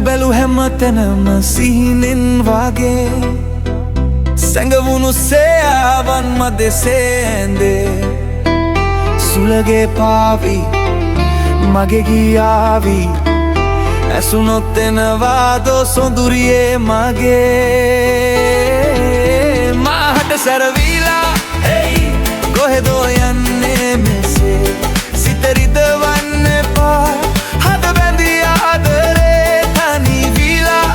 බැලු හැම තැනම සිහිනෙන් වගේ සැඟවුණු සේයාවන් මදෙසේ ඇඳේ සුළගේ පාවි මගේ ගියාවි ඇසුනොත් එනවාදෝ සොඳුරියේ මගේ මාහට සැරවීලා කොහෙදෝ යන්නේ මෙසේ සිත රිදවන්න එපා හද බැඳී ආදරේ තනි වීලා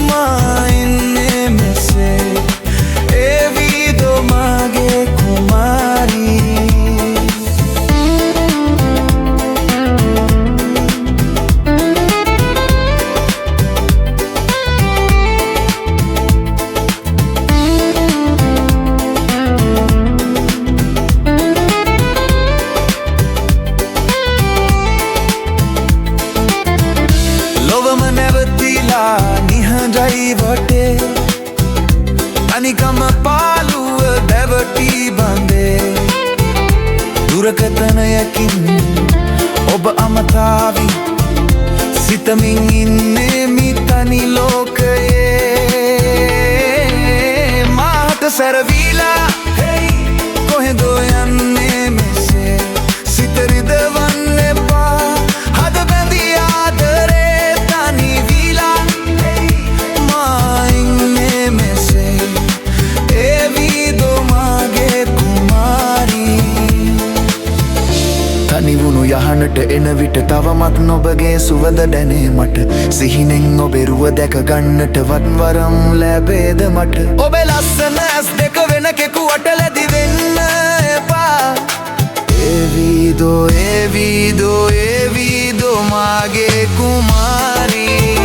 මා ඉන්නේ මෙසේ ඒවිදෝ මගේ කුමාරී නිහඬයි වටේ අනිකම පාළුව දැවටි බඳේ දුරකතනයකින් ඔබ අමතාවි සිතමින් ඉන්නේ මිතනි ලෝකයේ මාහට සැරවීලා කොහෙදෝ යන්නේ මෙසේ සිත රිදවන්න එපා හද බැඳී ආදරේ තනි වීලා තනිවුණු යහනට එන විට තවමත් නොබගේ සුවඳ දැනේ මට සිහිනෙන් ඔබේ රුව දැක ගන්නට වත්වරම් ලැබේද මට ඔබේ ලස්සන ඇස් දෙක වෙන කෙකුවට ලැදි වෙන්න එපා ඒවිදෝ ඒවිදෝ ඒවිදෝ මාගේ කුමාරී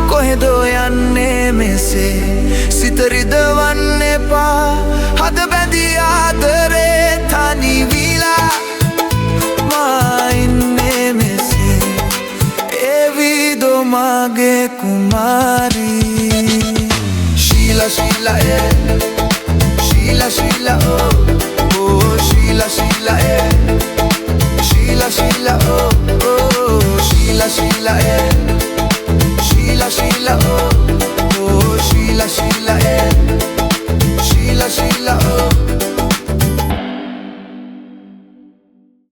කොහෙදෝ යන්නේ මෙසේ සිත රිදවන්න එපා හද බැඳී ආදරේ තනි වීලා මා ඉන්නේ මෙසේ ඒවිදෝ මගේ කුමාරී ශීලා ශීලා ශීලා ශීලා